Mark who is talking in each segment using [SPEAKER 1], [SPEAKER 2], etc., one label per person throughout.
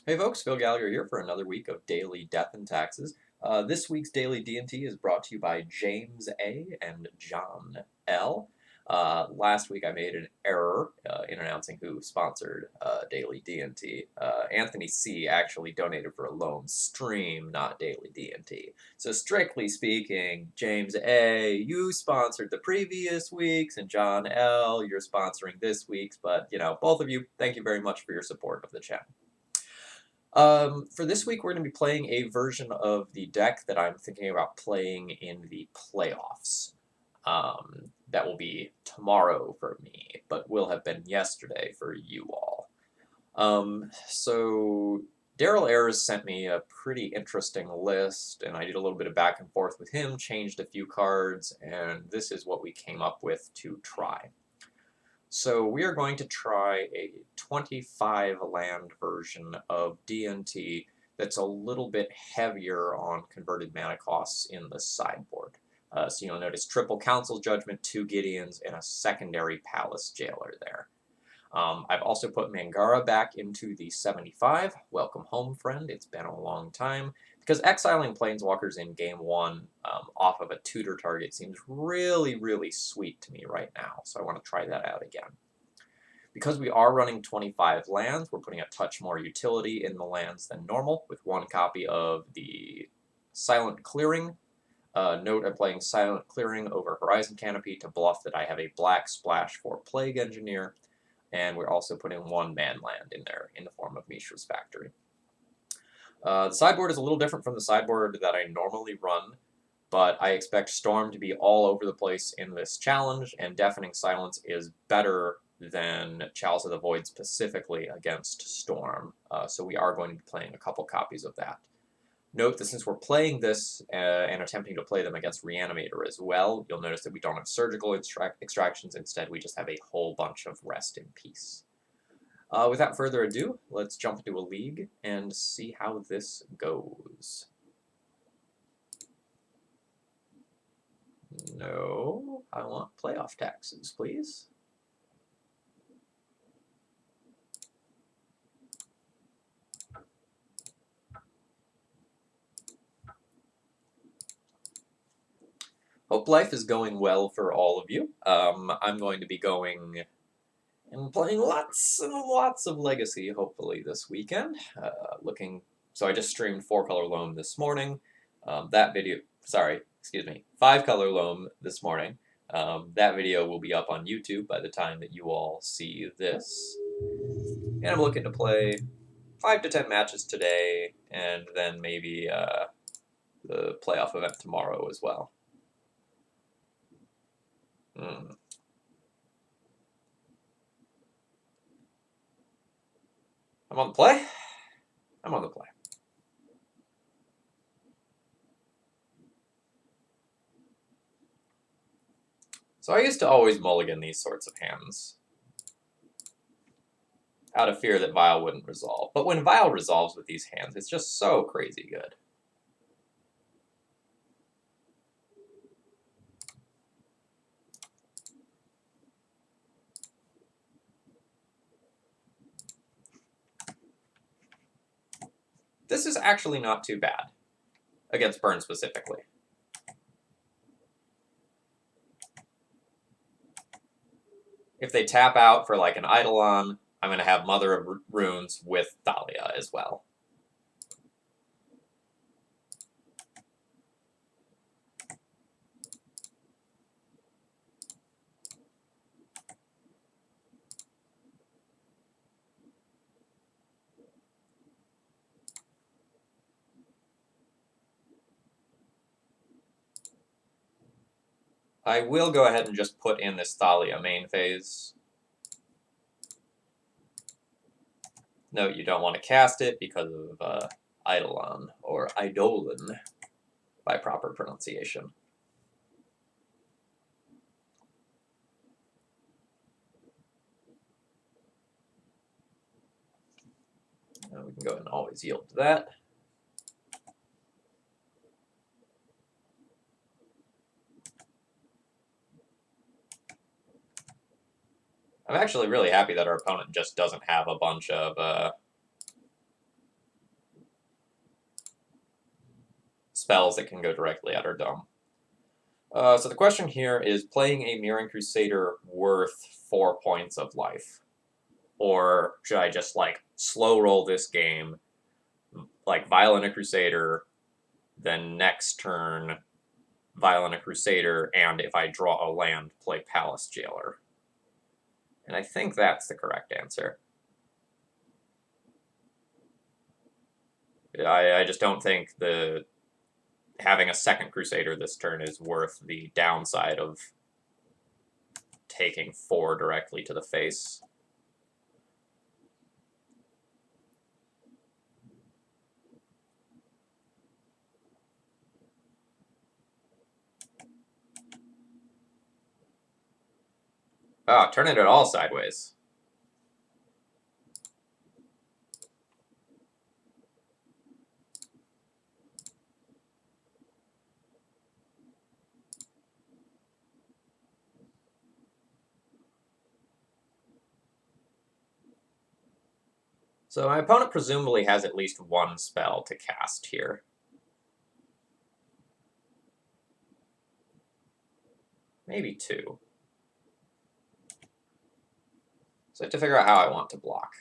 [SPEAKER 1] Hey folks, Phil Gallagher here for another week of Daily Death and Taxes. This week's Daily D&T is brought to you by James A. and John L. Last week I made an error in announcing who sponsored Daily D&T. Anthony C. actually donated for a loan stream, not Daily D&T. So strictly speaking, James A., you sponsored the previous week's, and John L., you're sponsoring this week's, but both of you, thank you very much for your support of the channel. For this week, we're going to be playing a version of the deck that I'm thinking about playing in the playoffs. That will be tomorrow for me, but will have been yesterday for you all. So Daryl Ayers sent me a pretty interesting list, and I did a little bit of back and forth with him, changed a few cards, and this is what we came up with to try. So we are going to try a 25 land version of D&T that's a little bit heavier on converted mana costs in the sideboard. So you'll notice triple Council Judgment, 2 Gideons, and a secondary Palace Jailer there. I've also put Mangara back into the 75. Welcome home, friend. It's been a long time. Because exiling Planeswalkers in Game 1 off of a tutor target seems really, really sweet to me right now, so I want to try that out again. Because we are running 25 lands, we're putting a touch more utility in the lands than normal, with 1 copy of the Silent Clearing. Note I'm playing Silent Clearing over Horizon Canopy to bluff that I have a black splash for Plague Engineer, and we're also putting 1 man land in there in the form of Mishra's Factory. The sideboard is a little different from the sideboard that I normally run, but I expect Storm to be all over the place in this challenge, and Deafening Silence is better than Chalice of the Void specifically against Storm, so we are going to be playing a couple copies of that. Note that since we're playing this and attempting to play them against Reanimator as well, you'll notice that we don't have surgical extractions. Instead, we just have a whole bunch of Rest in Peace. Without further ado, let's jump into a league and see how this goes. No, I want playoff taxes, please. Hope life is going well for all of you. I'm going to be going and playing lots and lots of Legacy, hopefully, this weekend. So I just streamed 4-color Loam this morning. Excuse me, 5-color Loam this morning. That video will be up on YouTube by the time that you all see this. And I'm looking to play 5 to 10 matches today, and then maybe the playoff event tomorrow as well. I'm on the play. I'm on the play. So I used to always mulligan these sorts of hands, out of fear that Vile wouldn't resolve. But when Vile resolves with these hands, it's just so crazy good. This is actually not too bad, against Burn specifically. If they tap out for like an Eidolon, I'm going to have Mother of Runes with Thalia as well. I will go ahead and just put in this Thalia main phase. Note you don't want to cast it because of Eidolon, or Eidolon, by proper pronunciation. And we can go ahead and always yield to that. I'm actually really happy that our opponent just doesn't have a bunch of spells that can go directly at our dome. So the question here is, playing a Mirroring Crusader worth 4 points of life? Or should I just, like, slow roll this game, like, Violent a Crusader, then next turn, Violent a Crusader, and if I draw a land, play Palace Jailer? And I think that's the correct answer. I just don't think having a second Crusader this turn is worth the downside of taking 4 directly to the face. Oh, turning it all sideways. So my opponent presumably has at least one spell to cast here. Maybe 2. So I have to figure out how I want to block.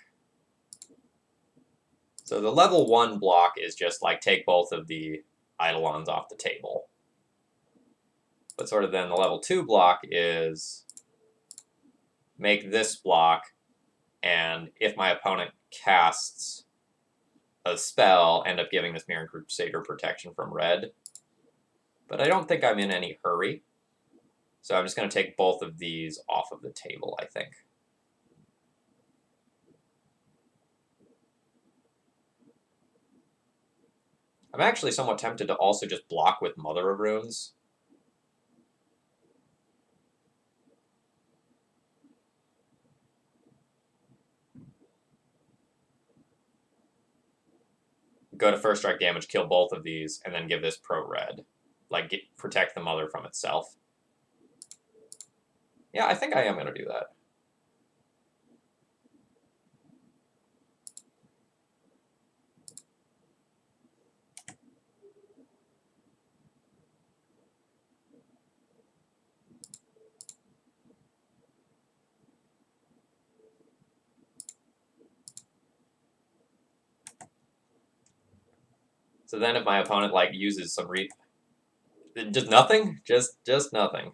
[SPEAKER 1] So the level 1 block is just like take both of the Eidolons off the table. But sort of then the level 2 block is make this block, and if my opponent casts a spell, end up giving this Mirroring Crusader protection from red. But I don't think I'm in any hurry, so I'm just going to take both of these off of the table, I think. I'm actually somewhat tempted to also just block with Mother of Runes. Go to first strike damage, kill both of these, and then give this pro-red. Like, protect the Mother from itself. Yeah, I think I am going to do that. So then if my opponent, like, uses some just nothing? Just nothing.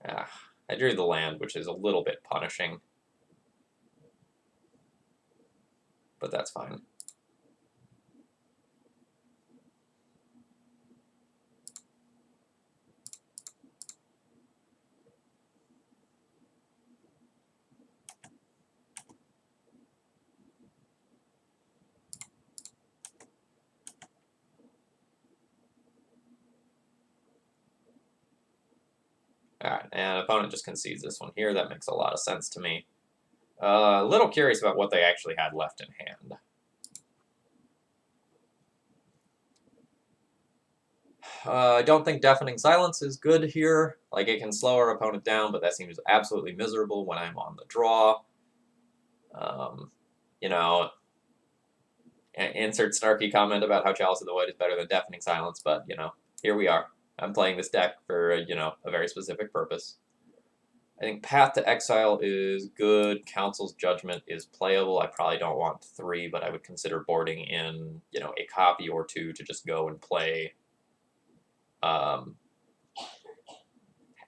[SPEAKER 1] Ah, I drew the land, which is a little bit punishing. But that's fine. Alright, and opponent just concedes this one here. That makes a lot of sense to me. A little curious about what they actually had left in hand. I don't think Deafening Silence is good here. Like, it can slow our opponent down, but that seems absolutely miserable when I'm on the draw. You know, insert snarky comment about how Chalice of the Void is better than Deafening Silence, but, you know, here we are. I'm playing this deck for, you know, a very specific purpose. I think Path to Exile is good. Council's Judgment is playable. I probably don't want 3, but I would consider boarding in, you know, a copy or 2 to just go and play.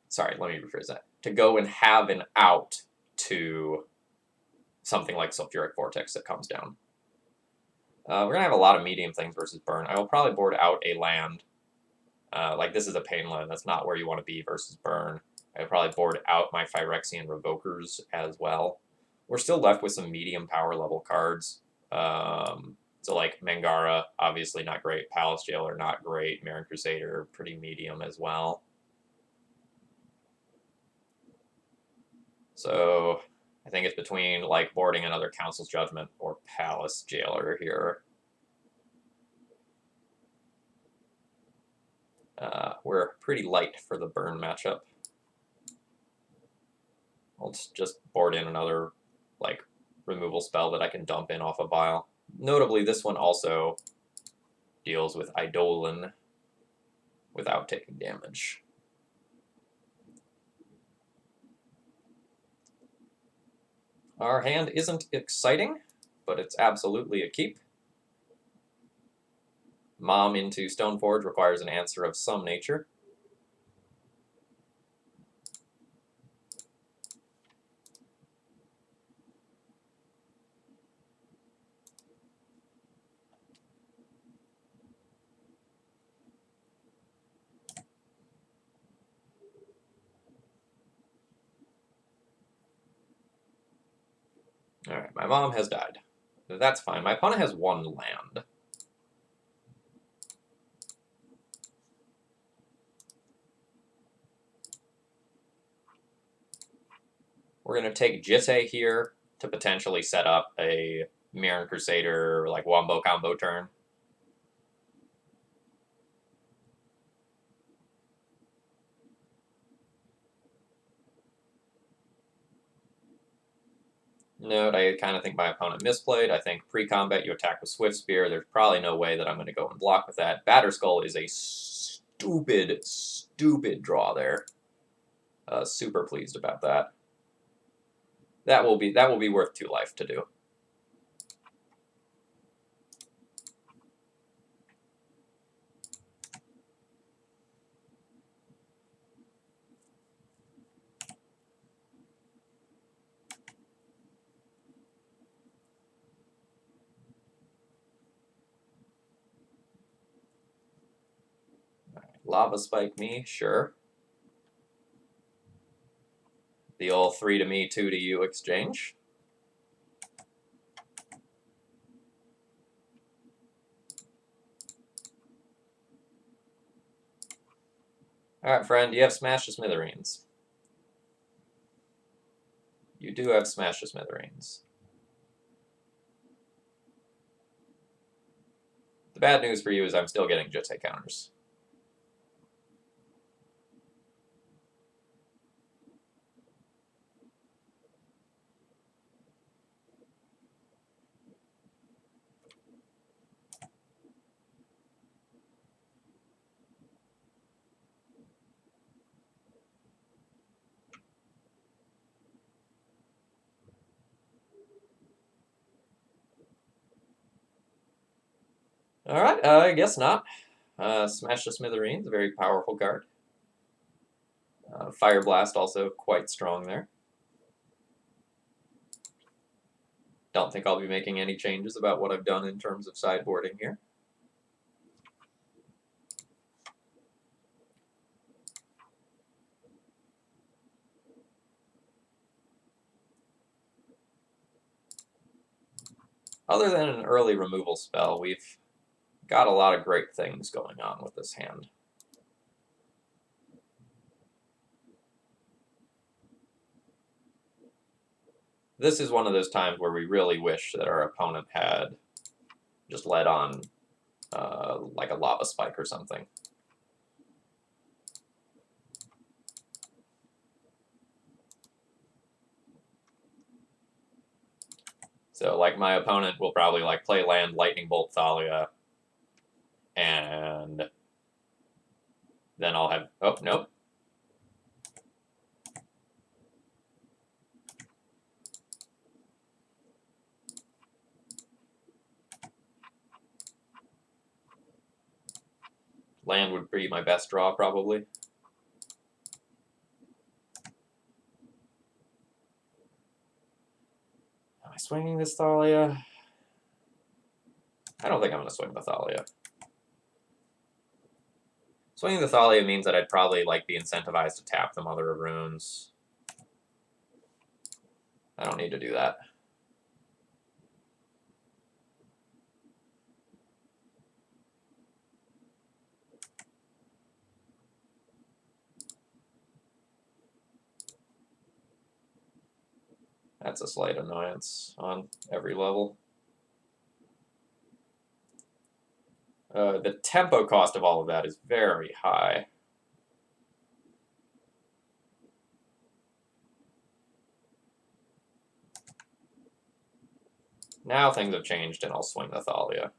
[SPEAKER 1] Sorry, let me rephrase that. To go and have an out to something like Sulfuric Vortex that comes down. We're going to have a lot of medium things versus Burn. I will probably board out a land. Like, this is a pain land. That's not where you want to be versus Burn. I would probably board out my Phyrexian Revokers as well. We're still left with some medium power level cards. So, like, Mangara, obviously not great. Palace Jailer, not great. Mirroring Crusader, pretty medium as well. So, I think it's between, like, boarding another Council's Judgment or Palace Jailer here. We're pretty light for the Burn matchup. I'll just board in another, like, removal spell that I can dump in off a vial. Notably, this one also deals with Eidolon without taking damage. Our hand isn't exciting, but it's absolutely a keep. Mom into Stoneforge requires an answer of some nature. Alright, my mom has died. That's fine. My opponent has one land. We're going to take Jitte here to potentially set up a Mirren Crusader, like, wombo combo turn. Note, I kind of think my opponent misplayed. I think pre-combat you attack with Swift Spear. There's probably no way that I'm going to go and block with that. Batterskull is a stupid, stupid draw there. Super pleased about that. That will be worth 2 life to do. Lava Spike me, sure. The old 3 to me, 2 to you exchange. Alright, friend, you have Smash to Smithereens. You do have Smash to Smithereens. The bad news for you is I'm still getting Jitte counters. Alright, I guess not. Smash to Smithereens, a very powerful card. Fire Blast also quite strong there. Don't think I'll be making any changes about what I've done in terms of sideboarding here. Other than an early removal spell, we've got a lot of great things going on with this hand. This is one of those times where we really wish that our opponent had just led on like a Lava Spike or something. So, like, my opponent will probably, like, play land Lightning Bolt Thalia, and then I'll have... Oh, nope. Land would be my best draw, probably. Am I swinging this Thalia? I don't think I'm going to swing the Thalia. Swinging the Thalia means that I'd probably, like, be incentivized to tap the Mother of Runes. I don't need to do that. That's a slight annoyance on every level. The tempo cost of all of that is very high. Now things have changed, and I'll swing the Thalia.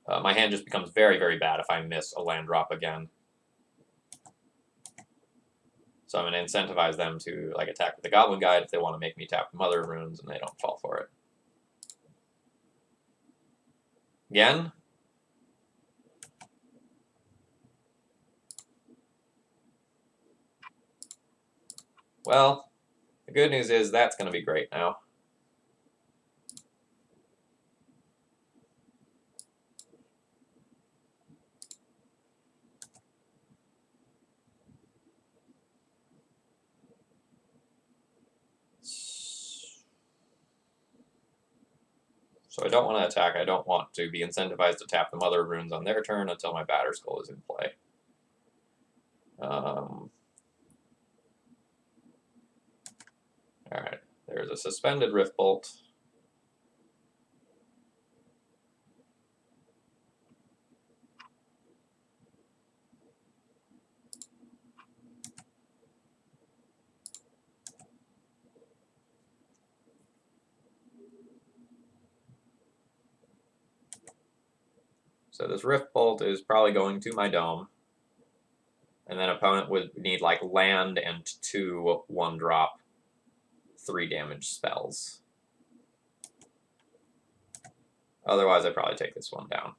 [SPEAKER 1] My hand just becomes very, very bad if I miss a land drop again. So I'm going to incentivize them to like attack with the Goblin Guide if they want to make me tap the Mother Runes, and they don't fall for it. Again? Well, the good news is that's going to be great now. So I don't want to attack. I don't want to be incentivized to tap the Mother Runes on their turn until my Batterskull is in play. Alright, there's a suspended Rift Bolt. So this Rift Bolt is probably going to my dome. And then opponent would need like land and 2 1-drop 3 damage spells. Otherwise, I'd probably take this one down.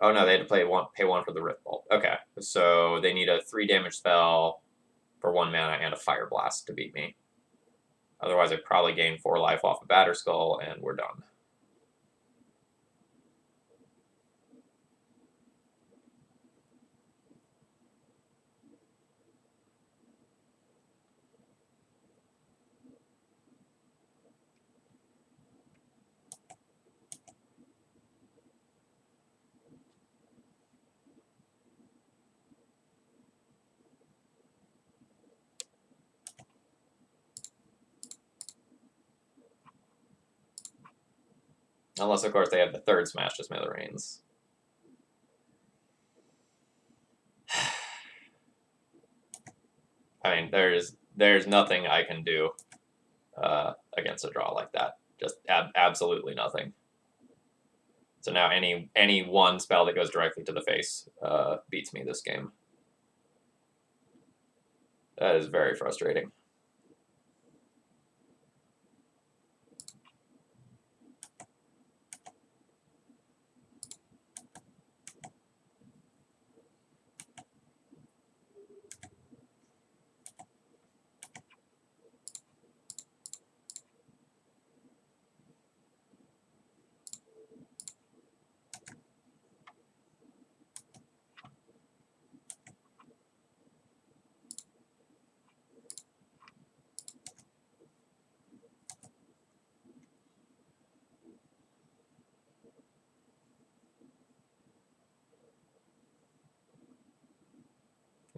[SPEAKER 1] Oh no, they had to pay 1 for the Rift Bolt. Okay, so they need a 3 damage spell for 1 mana and a Fire Blast to beat me. Otherwise, I'd probably gain 4 life off of Batterskull, and we're done. Unless, of course, they have the 3rd Smash to Smithereens. I mean, there's nothing I can do against a draw like that. Just absolutely nothing. So now any one spell that goes directly to the face beats me this game. That is very frustrating.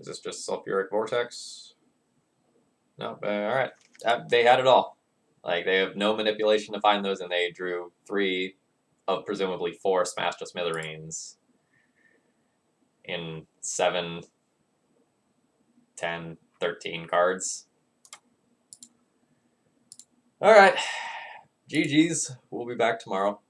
[SPEAKER 1] Is this just Sulfuric Vortex? No, alright. They had it all. Like, they have no manipulation to find those, and they drew 3 of presumably 4 Smash to Smithereens in 7, 10, 13 cards. Alright. GG's. We'll be back tomorrow.